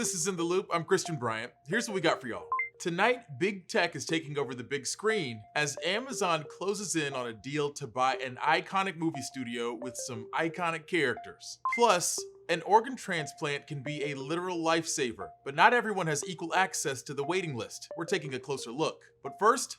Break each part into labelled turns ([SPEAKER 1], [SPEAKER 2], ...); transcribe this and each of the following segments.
[SPEAKER 1] This is In the Loop. I'm Christian Bryant. Here's what we got for y'all. Tonight, big tech is taking over the big screen as Amazon closes in on a deal to buy an iconic movie studio with some iconic characters. Plus, an organ transplant can be a literal lifesaver, but not everyone has equal access to the waiting list. We're taking a closer look. But first,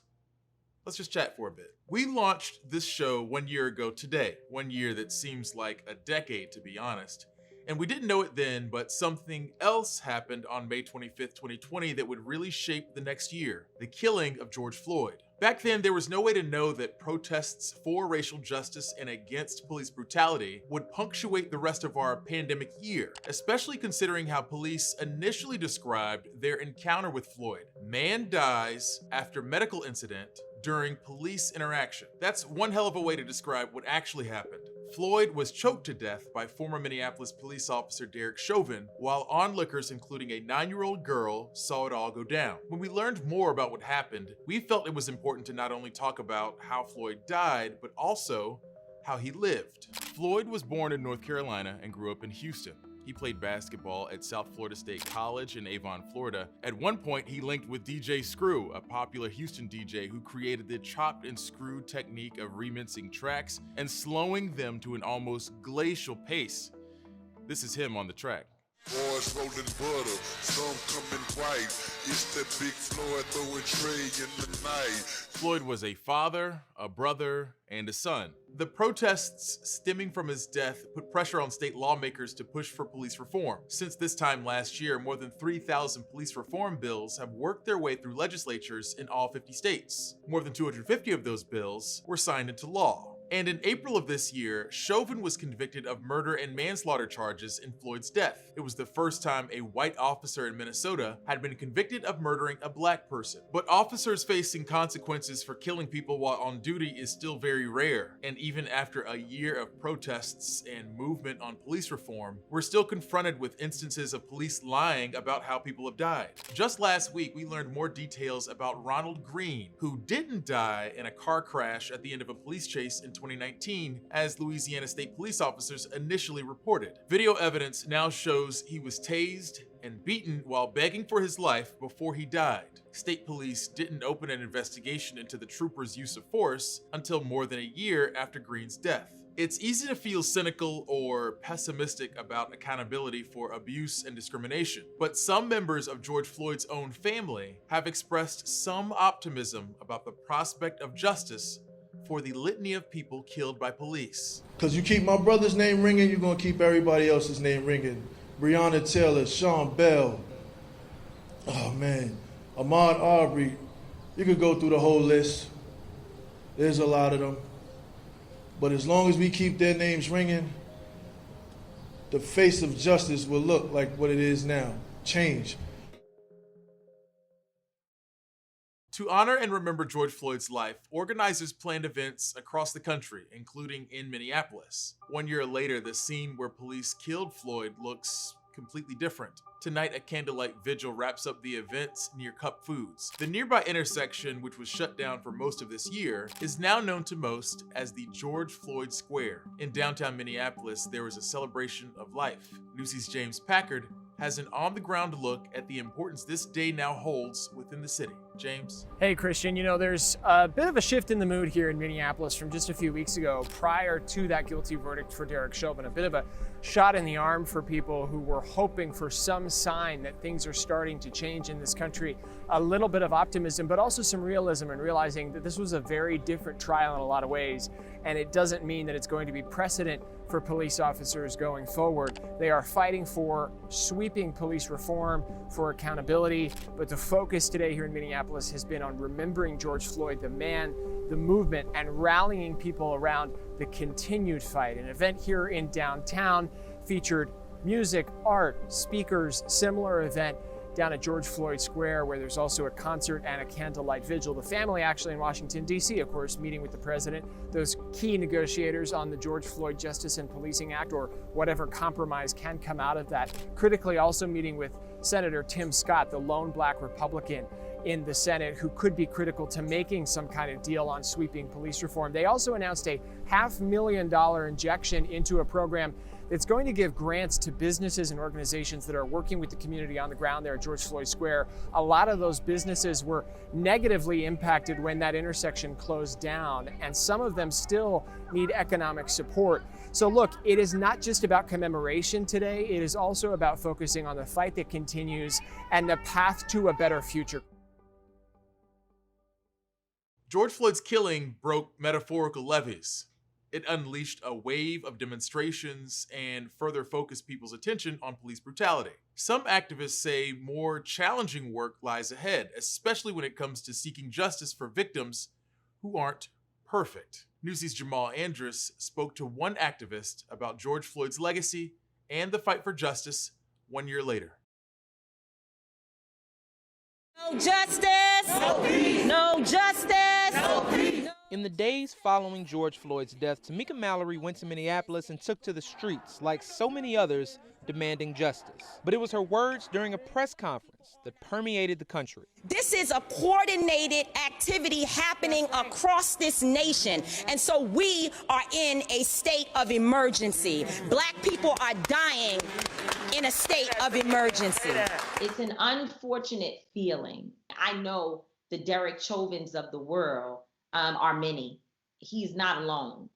[SPEAKER 1] let's just chat for a bit. We launched this show 1 year ago today, 1 year that seems like a decade to be honest. And we didn't know it then, but something else happened on May 25th, 2020 that would really shape the next year: the killing of George Floyd. Back then, there was no way to know that protests for racial justice and against police brutality would punctuate the rest of our pandemic year, especially considering how police initially described their encounter with Floyd. Man dies after medical incident during police interaction. That's one hell of a way to describe what actually happened. Floyd was choked to death by former Minneapolis police officer Derek Chauvin, while onlookers, including a 9-year-old girl, saw it all go down. When we learned more about what happened, we felt it was important to not only talk about how Floyd died, but also how he lived. Floyd was born in North Carolina and grew up in Houston. He played basketball at South Florida State College in Avon, Florida. At one point, he linked with DJ Screw, a popular Houston DJ who created the chopped and screwed technique of remixing tracks and slowing them to an almost glacial pace. This is him on the track.
[SPEAKER 2] Boys rolling butter, some coming white. It's that big Floyd throwing tray in the night.
[SPEAKER 1] Floyd was a father, a brother, and a son. The protests stemming from his death put pressure on state lawmakers to push for police reform. Since this time last year, more than 3,000 police reform bills have worked their way through legislatures in all 50 states. More than 250 of those bills were signed into law. And in April of this year, Chauvin was convicted of murder and manslaughter charges in Floyd's death. It was the first time a white officer in Minnesota had been convicted of murdering a black person. But officers facing consequences for killing people while on duty is still very rare. And even after a year of protests and movement on police reform, we're still confronted with instances of police lying about how people have died. Just last week, we learned more details about Ronald Green, who didn't die in a car crash at the end of a police chase in 2019, as Louisiana State police officers initially reported. Video evidence now shows he was tased and beaten while begging for his life before he died. State police didn't open an investigation into the trooper's use of force until more than a year after Green's death. It's easy to feel cynical or pessimistic about accountability for abuse and discrimination, but some members of George Floyd's own family have expressed some optimism about the prospect of justice for the litany of people killed by police.
[SPEAKER 3] Because you keep my brother's name ringing, you're going to keep everybody else's name ringing. Breonna Taylor, Sean Bell, oh man, Ahmaud Arbery. You could go through the whole list. There's a lot of them. But as long as we keep their names ringing, the face of justice will look like what it is now, change.
[SPEAKER 1] To honor and remember George Floyd's life, organizers planned events across the country, including in Minneapolis. 1 year later, the scene where police killed Floyd looks completely different. Tonight, a candlelight vigil wraps up the events near Cup Foods. The nearby intersection, which was shut down for most of this year, is now known to most as the George Floyd Square. In downtown Minneapolis, there was a celebration of life. Newsy's James Packard has an on-the-ground look at the importance this day now holds within the city. James?
[SPEAKER 4] Hey Christian, you know, there's a bit of a shift in the mood here in Minneapolis from just a few weeks ago prior to that guilty verdict for Derek Chauvin. A bit of a shot in the arm for people who were hoping for some sign that things are starting to change in this country. A little bit of optimism, but also some realism and realizing that this was a very different trial in a lot of ways. And it doesn't mean that it's going to be precedent for police officers going forward. They are fighting for sweeping police reform, for accountability, but the focus today here in Minneapolis has been on remembering George Floyd, the man, the movement, and rallying people around the continued fight. An event here in downtown featured music, art, speakers, similar event down at George Floyd Square, where there's also a concert and a candlelight vigil. The family actually in Washington, D.C., of course, meeting with the president, those key negotiators on the George Floyd Justice and Policing Act, or whatever compromise can come out of that. Critically also meeting with Senator Tim Scott, the lone black Republican in the Senate who could be critical to making some kind of deal on sweeping police reform. They also announced a $500,000 injection into a program that's going to give grants to businesses and organizations that are working with the community on the ground there at George Floyd Square. A lot of those businesses were negatively impacted when that intersection closed down, and some of them still need economic support. So look, it is not just about commemoration today, it is also about focusing on the fight that continues and the path to a better future.
[SPEAKER 1] George Floyd's killing broke metaphorical levees. It unleashed a wave of demonstrations and further focused people's attention on police brutality. Some activists say more challenging work lies ahead, especially when it comes to seeking justice for victims who aren't perfect. Newsy's Jamal Andrus spoke to one activist about George Floyd's legacy and the fight for justice 1 year later.
[SPEAKER 5] No justice! No peace! No justice! No peace!
[SPEAKER 6] In the days following George Floyd's death, Tamika Mallory went to Minneapolis and took to the streets, like so many others, demanding justice. But it was her words during a press conference that permeated the country.
[SPEAKER 5] This is a coordinated activity happening across this nation, and so we are in a state of emergency. Black people are dying in a state of emergency.
[SPEAKER 7] It's an unfortunate feeling. I know the Derek Chauvins of the world are many. He's not alone.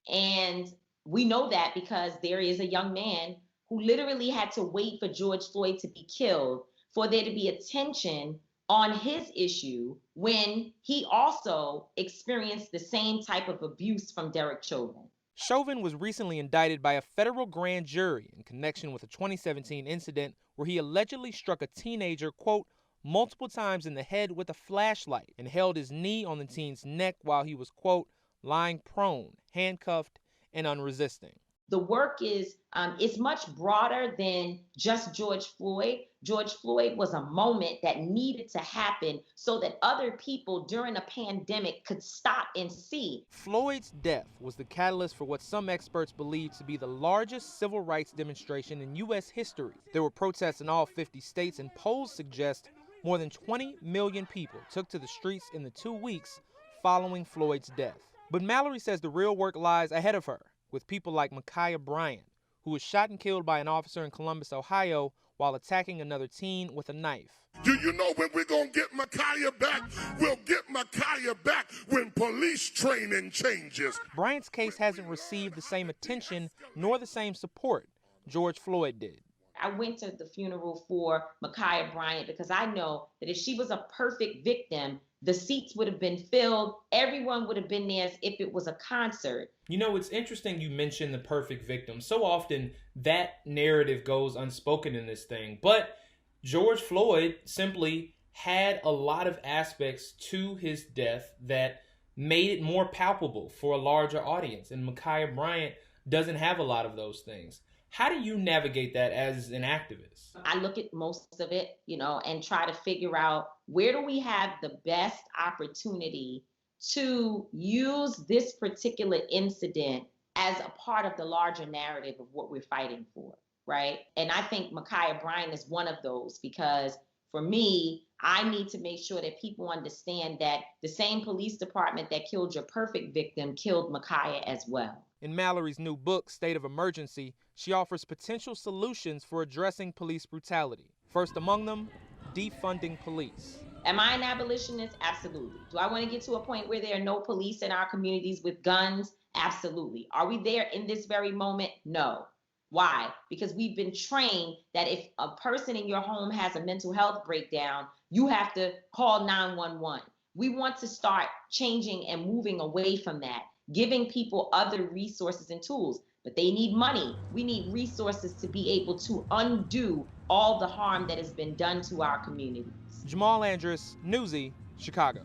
[SPEAKER 7] And we know that because there is a young man who literally had to wait for George Floyd to be killed for there to be attention on his issue when he also experienced the same type of abuse from Derek Chauvin.
[SPEAKER 6] Chauvin was recently indicted by a federal grand jury in connection with a 2017 incident where he allegedly struck a teenager, quote, multiple times in the head with a flashlight and held his knee on the teen's neck while he was, quote, lying prone, handcuffed, and unresisting.
[SPEAKER 7] The work is it's much broader than just George Floyd. George Floyd was a moment that needed to happen so that other people during a pandemic could stop and see.
[SPEAKER 6] Floyd's death was the catalyst for what some experts believe to be the largest civil rights demonstration in U.S. history. There were protests in all 50 states, and polls suggest more than 20 million people took to the streets in the 2 weeks following Floyd's death. But Mallory says the real work lies ahead of her, with people like Ma'Khia Bryant, who was shot and killed by an officer in Columbus, Ohio, while attacking another teen with a knife.
[SPEAKER 2] Do you know when we're going to get Ma'Khia back? We'll get Ma'Khia back when police training changes.
[SPEAKER 6] Bryant's case hasn't received the same attention nor the same support George Floyd did.
[SPEAKER 7] I went to the funeral for Ma'Khia Bryant because I know that if she was a perfect victim, the seats would have been filled. Everyone would have been there as if it was a concert.
[SPEAKER 8] You know, it's interesting you mentioned the perfect victim. So often that narrative goes unspoken in this thing. But George Floyd simply had a lot of aspects to his death that made it more palpable for a larger audience. And Ma'Khia Bryant doesn't have a lot of those things. How do you navigate that as an activist?
[SPEAKER 7] I look at most of it, and try to figure out where do we have the best opportunity to use this particular incident as a part of the larger narrative of what we're fighting for, right? And I think Ma'Khia Bryant is one of those because for me, I need to make sure that people understand that the same police department that killed your perfect victim killed Ma'Khia as well.
[SPEAKER 6] In Mallory's new book, State of Emergency, she offers potential solutions for addressing police brutality. First among them, defunding police.
[SPEAKER 7] Am I an abolitionist? Absolutely. Do I want to get to a point where there are no police in our communities with guns? Absolutely. Are we there in this very moment? No. Why? Because we've been trained that if a person in your home has a mental health breakdown, you have to call 911. We want to start changing and moving away from that, giving people other resources and tools, but they need money. We need resources to be able to undo all the harm that has been done to our communities.
[SPEAKER 6] Jamal Andrus, Newsy, Chicago.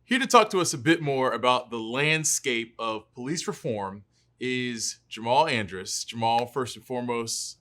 [SPEAKER 1] Here to talk to us a bit more about the landscape of police reform is Jamal Andrus. Jamal, first and foremost,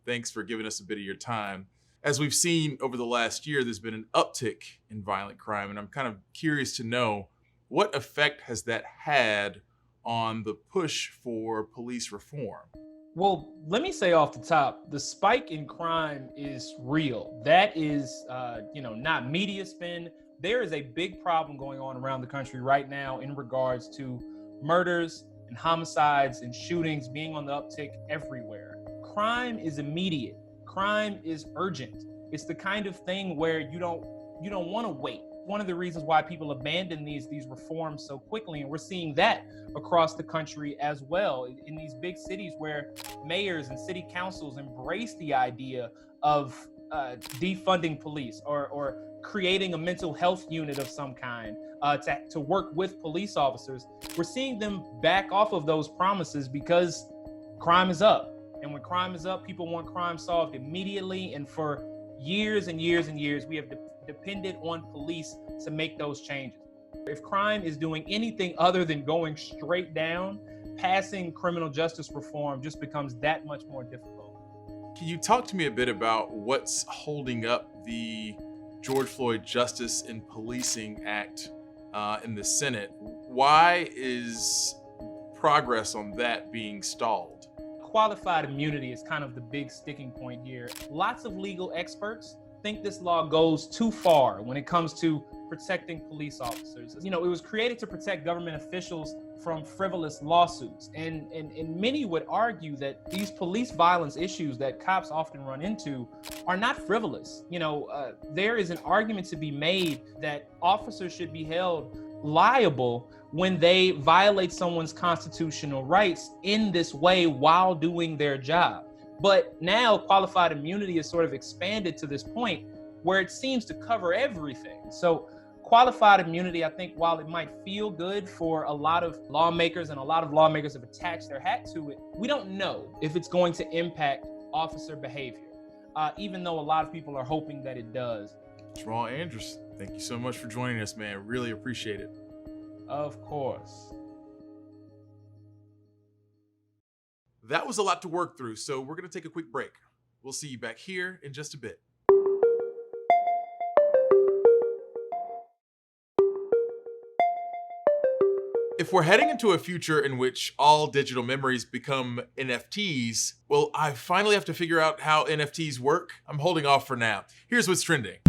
[SPEAKER 1] thanks for giving us a bit of your time. As we've seen over the last year, there's been an uptick in violent crime, and I'm kind of curious to know what effect has that had on the push for police reform?
[SPEAKER 6] Well, let me say off the top, the spike in crime is real. That is, not media spin. There is a big problem going on around the country right now in regards to murders and homicides and shootings being on the uptick everywhere. Crime is immediate. Crime is urgent. It's the kind of thing where you don't want to wait. One of the reasons why people abandon these reforms so quickly, and we're seeing that across the country as well, in these big cities where mayors and city councils embrace the idea of defunding police or creating a mental health unit of some kind to work with police officers. We're seeing them back off of those promises because crime is up. And when crime is up, people want crime solved immediately. And for years and years and years, we have depended on police to make those changes. If crime is doing anything other than going straight down, passing criminal justice reform just becomes that much more difficult.
[SPEAKER 1] Can you talk to me a bit about what's holding up the George Floyd Justice in Policing Act in the Senate? Why is progress on that being stalled?
[SPEAKER 6] Qualified immunity is kind of the big sticking point here. Lots of legal experts think this law goes too far when it comes to protecting police officers. It was created to protect government officials from frivolous lawsuits. And many would argue that these police violence issues that cops often run into are not frivolous. There is an argument to be made that officers should be held liable when they violate someone's constitutional rights in this way while doing their job. But now qualified immunity is sort of expanded to this point where it seems to cover everything. So qualified immunity, I think, while it might feel good for a lot of lawmakers, and a lot of lawmakers have attached their hat to it, we don't know if it's going to impact officer behavior, even though a lot of people are hoping that it does.
[SPEAKER 1] Jamal Andrews, thank you so much for joining us, man. Really appreciate it.
[SPEAKER 6] Of course.
[SPEAKER 1] That was a lot to work through, so we're going to take a quick break. We'll see you back here in just a bit. If we're heading into a future in which all digital memories become NFTs, well, I finally have to figure out how NFTs work. I'm holding off for now. Here's what's trending.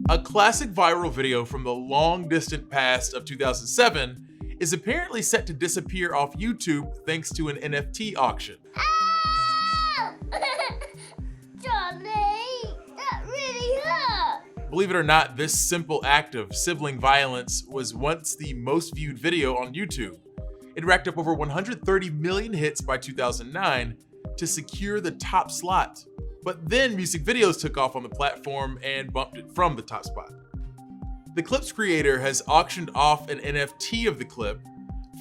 [SPEAKER 1] A classic viral video from the long distant past of 2007 is apparently set to disappear off YouTube thanks to an NFT auction.
[SPEAKER 9] Ow! Johnny, that really hurt.
[SPEAKER 1] Believe it or not, this simple act of sibling violence was once the most viewed video on YouTube. It racked up over 130 million hits by 2009 to secure the top slot. But then music videos took off on the platform and bumped it from the top spot. The clip's creator has auctioned off an NFT of the clip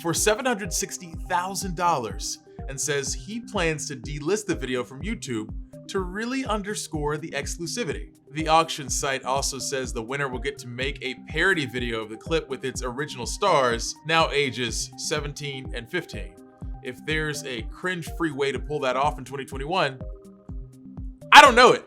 [SPEAKER 1] for $760,000 and says he plans to delist the video from YouTube to really underscore the exclusivity. The auction site also says the winner will get to make a parody video of the clip with its original stars, now ages 17 and 15. If there's a cringe-free way to pull that off in 2021, I don't know it.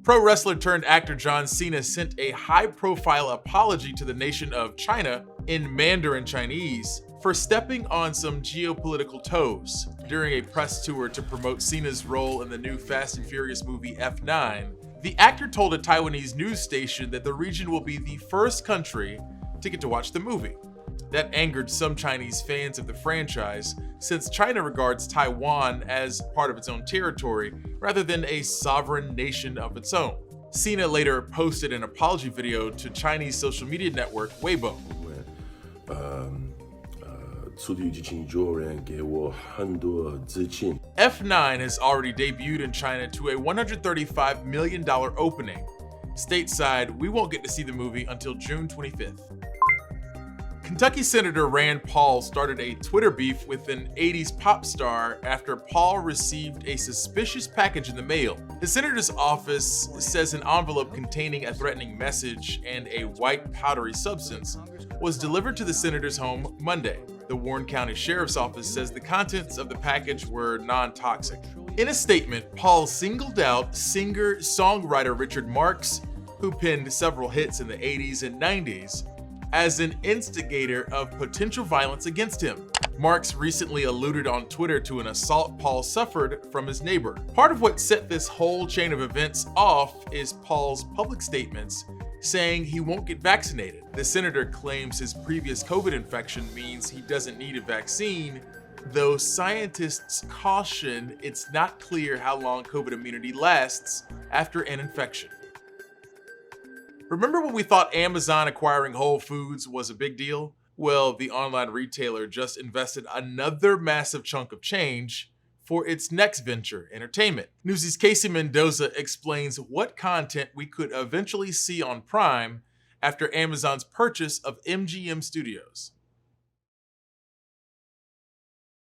[SPEAKER 1] Pro wrestler turned actor John Cena sent a high-profile apology to the nation of China in Mandarin Chinese for stepping on some geopolitical toes during a press tour to promote Cena's role in the new Fast and Furious movie F9. The actor told a Taiwanese news station that the region will be the first country to get to watch the movie. That angered some Chinese fans of the franchise, since China regards Taiwan as part of its own territory rather than a sovereign nation of its own. Cena later posted an apology video to Chinese social media network Weibo. F9 has already debuted in China to a $135 million opening. Stateside, we won't get to see the movie until June 25th. Kentucky Senator Rand Paul started a Twitter beef with an 80s pop star after Paul received a suspicious package in the mail. The senator's office says an envelope containing a threatening message and a white powdery substance was delivered to the senator's home Monday. The Warren County Sheriff's Office says the contents of the package were non-toxic. In a statement, Paul singled out singer-songwriter Richard Marx, who penned several hits in the 80s and 90s, as an instigator of potential violence against him. Marks recently alluded on Twitter to an assault Paul suffered from his neighbor. Part of what set this whole chain of events off is Paul's public statements saying he won't get vaccinated. The senator claims his previous COVID infection means he doesn't need a vaccine, though scientists caution it's not clear how long COVID immunity lasts after an infection. Remember when we thought Amazon acquiring Whole Foods was a big deal? Well, the online retailer just invested another massive chunk of change for its next venture, entertainment. Newsy's Casey Mendoza explains what content we could eventually see on Prime after Amazon's purchase of MGM Studios.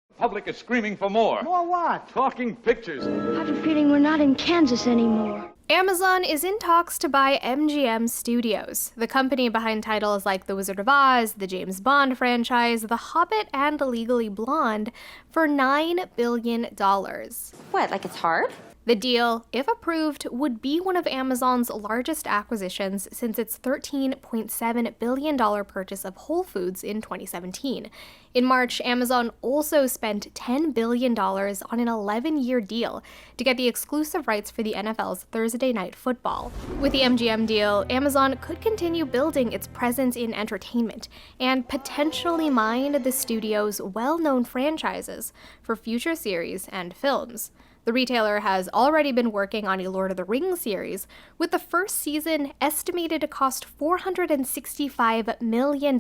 [SPEAKER 10] The public is screaming for more.
[SPEAKER 11] More what?
[SPEAKER 10] Talking pictures.
[SPEAKER 9] I have a feeling we're not in Kansas anymore.
[SPEAKER 12] Amazon is in talks to buy MGM Studios, the company behind titles like The Wizard of Oz, the James Bond franchise, The Hobbit, and Legally Blonde, for $9 billion.
[SPEAKER 13] What, like it's hard?
[SPEAKER 12] The deal, if approved, would be one of Amazon's largest acquisitions since its $13.7 billion purchase of Whole Foods in 2017. In March, Amazon also spent $10 billion on an 11-year deal to get the exclusive rights for the NFL's Thursday Night Football. With the MGM deal, Amazon could continue building its presence in entertainment and potentially mine the studio's well-known franchises for future series and films. The retailer has already been working on a Lord of the Rings series, with the first season estimated to cost $465 million,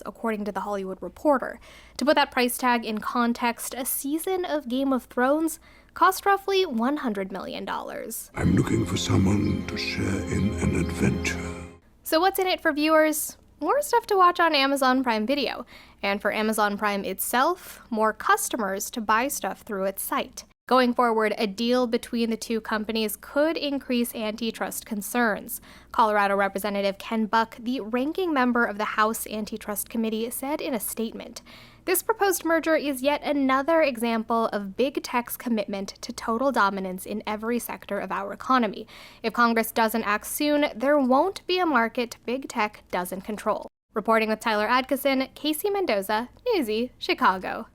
[SPEAKER 12] according to The Hollywood Reporter. To put that price tag in context, a season of Game of Thrones cost roughly $100 million.
[SPEAKER 2] I'm looking for someone to share in an adventure.
[SPEAKER 12] So what's in it for viewers? More stuff to watch on Amazon Prime Video, and for Amazon Prime itself, more customers to buy stuff through its site. Going forward, a deal between the two companies could increase antitrust concerns. Colorado Representative Ken Buck, the ranking member of the House Antitrust Committee, said in a statement, "This proposed merger is yet another example of big tech's commitment to total dominance in every sector of our economy. If Congress doesn't act soon, there won't be a market big tech doesn't control." Reporting with Tyler Adkisson, Casey Mendoza, Newsy, Chicago.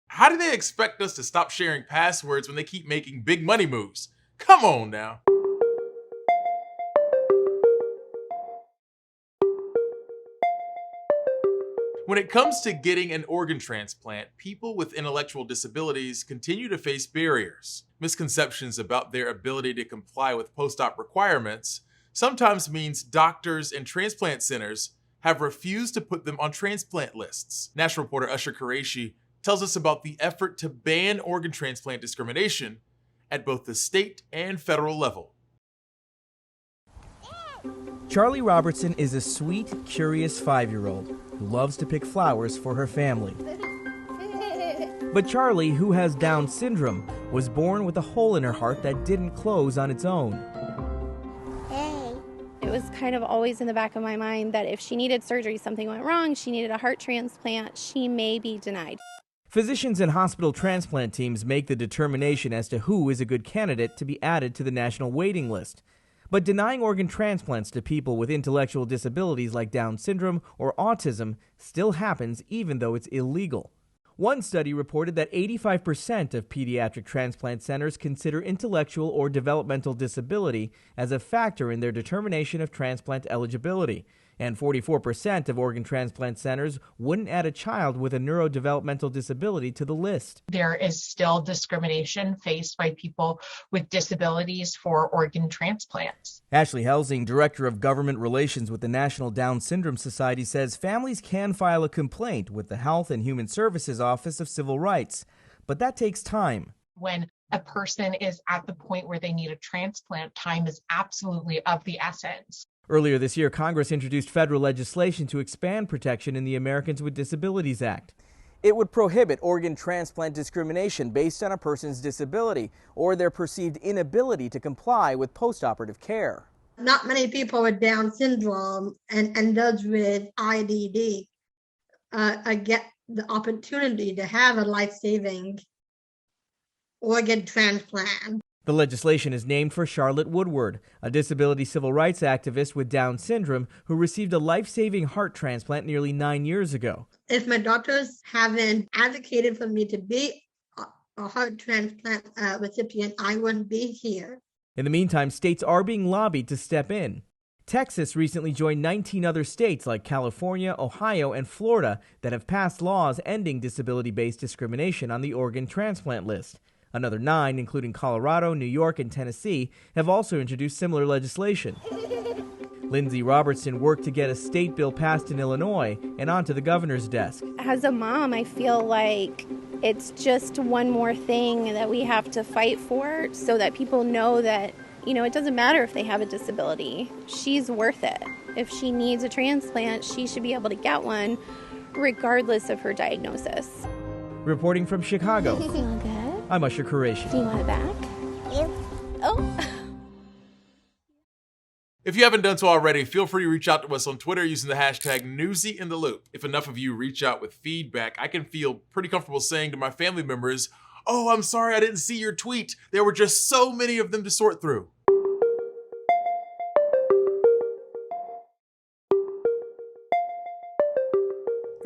[SPEAKER 1] How do they expect us to stop sharing passwords when they keep making big money moves? Come on now. When it comes to getting an organ transplant, people with intellectual disabilities continue to face barriers. Misconceptions about their ability to comply with post-op requirements sometimes means doctors and transplant centers have refused to put them on transplant lists. National reporter Usher Qureshi tells us about the effort to ban organ transplant discrimination at both the state and federal level.
[SPEAKER 14] Charlie Robertson is a sweet, curious 5-year-old who loves to pick flowers for her family. But Charlie, who has Down syndrome, was born with a hole in her heart that didn't close on its own.
[SPEAKER 15] It was kind of always in the back of my mind that if she needed surgery, something went wrong, she needed a heart transplant, she may be denied.
[SPEAKER 14] Physicians and hospital transplant teams make the determination as to who is a good candidate to be added to the national waiting list. But denying organ transplants to people with intellectual disabilities like Down syndrome or autism still happens even though it's illegal. One study reported that 85% of pediatric transplant centers consider intellectual or developmental disability as a factor in their determination of transplant eligibility. And 44% of organ transplant centers wouldn't add a child with a neurodevelopmental disability to the list.
[SPEAKER 16] There is still discrimination faced by people with disabilities for organ transplants.
[SPEAKER 14] Ashley Helsing, Director of Government Relations with the National Down Syndrome Society, says families can file a complaint with the Health and Human Services Office of Civil Rights, but that takes time.
[SPEAKER 16] When a person is at the point where they need a transplant, time is absolutely of the essence.
[SPEAKER 14] Earlier this year, Congress introduced federal legislation to expand protection in the Americans with Disabilities Act. It would prohibit organ transplant discrimination based on a person's disability or their perceived inability to comply with postoperative care.
[SPEAKER 17] Not many people with Down syndrome and those with IDD get the opportunity to have a life-saving organ transplant.
[SPEAKER 14] The legislation is named for Charlotte Woodward, a disability civil rights activist with Down syndrome who received a life-saving heart transplant nearly 9 years ago.
[SPEAKER 17] If my doctors haven't advocated for me to be a heart transplant recipient, I wouldn't be here.
[SPEAKER 14] In the meantime, states are being lobbied to step in. Texas recently joined 19 other states like California, Ohio, and Florida that have passed laws ending disability-based discrimination on the organ transplant list. Another 9, including Colorado, New York, and Tennessee, have also introduced similar legislation. Lindsay Robertson worked to get a state bill passed in Illinois and onto the governor's desk.
[SPEAKER 15] As a mom, I feel like it's just one more thing that we have to fight for so that people know that, it doesn't matter if they have a disability. She's worth it. If she needs a transplant, she should be able to get one regardless of her diagnosis.
[SPEAKER 14] Reporting from Chicago,
[SPEAKER 15] Feel good?
[SPEAKER 14] I'm Usher Qureshi.
[SPEAKER 15] Do you want it back? Yeah. Oh.
[SPEAKER 1] If you haven't done so already, feel free to reach out to us on Twitter using the hashtag #NewsyInTheLoop. If enough of you reach out with feedback, I can feel pretty comfortable saying to my family members, "Oh, I'm sorry I didn't see your tweet. There were just so many of them to sort through."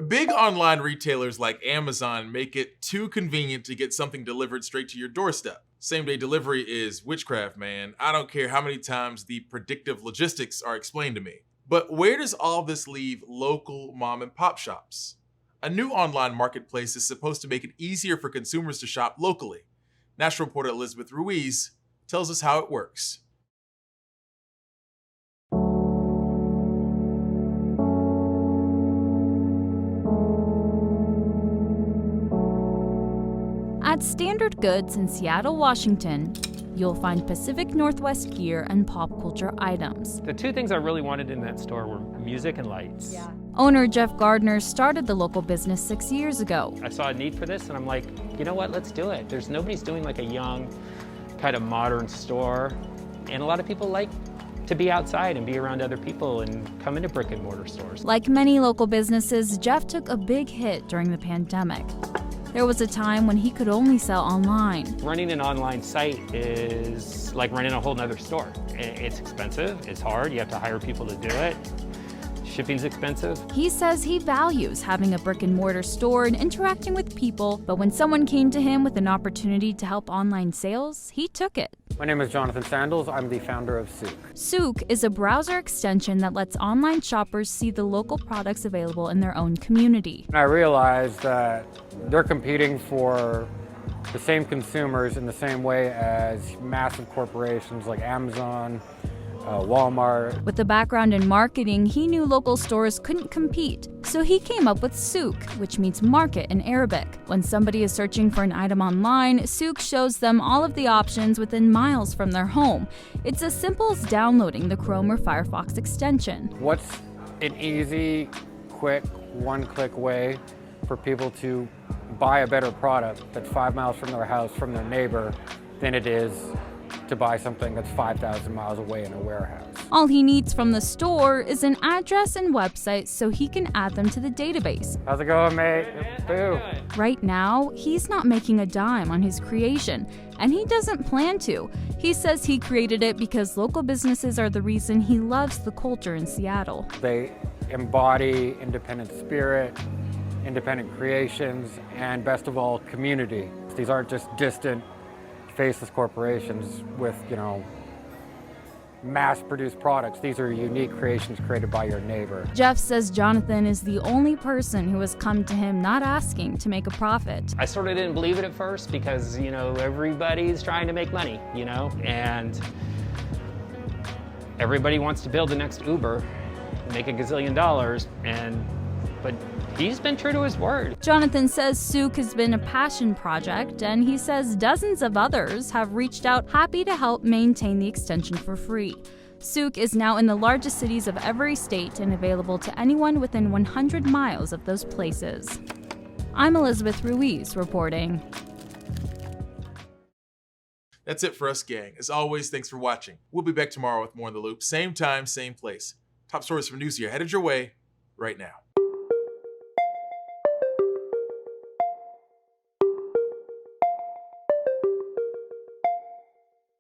[SPEAKER 1] Big online retailers like Amazon make it too convenient to get something delivered straight to your doorstep. Same-day delivery is witchcraft, man. I don't care how many times the predictive logistics are explained to me. But where does all this leave local mom and pop shops? A new online marketplace is supposed to make it easier for consumers to shop locally. National reporter Elizabeth Ruiz tells us how it works.
[SPEAKER 11] At Standard Goods in Seattle, Washington, you'll find Pacific Northwest gear and pop culture items.
[SPEAKER 4] The two things I really wanted in that store were music and lights.
[SPEAKER 11] Yeah. Owner Jeff Gardner started the local business 6 years ago.
[SPEAKER 4] I saw a need for this and I'm like, you know what, let's do it. Nobody's doing like a young, kind of modern store. And a lot of people like to be outside and be around other people and come into brick and mortar stores.
[SPEAKER 11] Like many local businesses, Jeff took a big hit during the pandemic. There was a time when he could only sell online.
[SPEAKER 4] Running an online site is like running a whole nother store. It's expensive, it's hard, you have to hire people to do it. Shipping's expensive.
[SPEAKER 11] He says he values having a brick and mortar store and interacting with people, but when someone came to him with an opportunity to help online sales, he took it.
[SPEAKER 18] My name is Jonathan Sandals. I'm the founder of Souk.
[SPEAKER 11] Souk is a browser extension that lets online shoppers see the local products available in their own community.
[SPEAKER 18] I realized that they're competing for the same consumers in the same way as massive corporations like Amazon, Walmart.
[SPEAKER 11] With a background in marketing, he knew local stores couldn't compete, so he came up with Souk, which means market in Arabic. When somebody is searching for an item online, Souk shows them all of the options within miles from their home. It's as simple as downloading the Chrome or Firefox extension.
[SPEAKER 18] What's an easy, quick, one-click way for people to buy a better product that's 5 miles from their house, from their neighbor, than it is to buy something that's 5,000 miles away in a warehouse?
[SPEAKER 11] All he needs from the store is an address and website so he can add them to the database.
[SPEAKER 18] How's it going, mate? Boo.
[SPEAKER 11] Right now, he's not making a dime on his creation, and he doesn't plan to. He says he created it because local businesses are the reason he loves the culture in Seattle.
[SPEAKER 18] They embody independent spirit, independent creations, and best of all, community. These aren't just distant, faceless corporations with, mass-produced products. These are unique creations created by your neighbor.
[SPEAKER 11] Jeff says Jonathan is the only person who has come to him not asking to make a profit.
[SPEAKER 4] I sort of didn't believe it at first because, everybody's trying to make money, and everybody wants to build the next Uber and make $1 gazillion, but he's been true to his word.
[SPEAKER 11] Jonathan says Souk has been a passion project, and he says dozens of others have reached out happy to help maintain the extension for free. Souk is now in the largest cities of every state and available to anyone within 100 miles of those places. I'm Elizabeth Ruiz reporting.
[SPEAKER 1] That's it for us, gang. As always, thanks for watching. We'll be back tomorrow with more in the loop. Same time, same place. Top stories from Newsy are headed your way right now.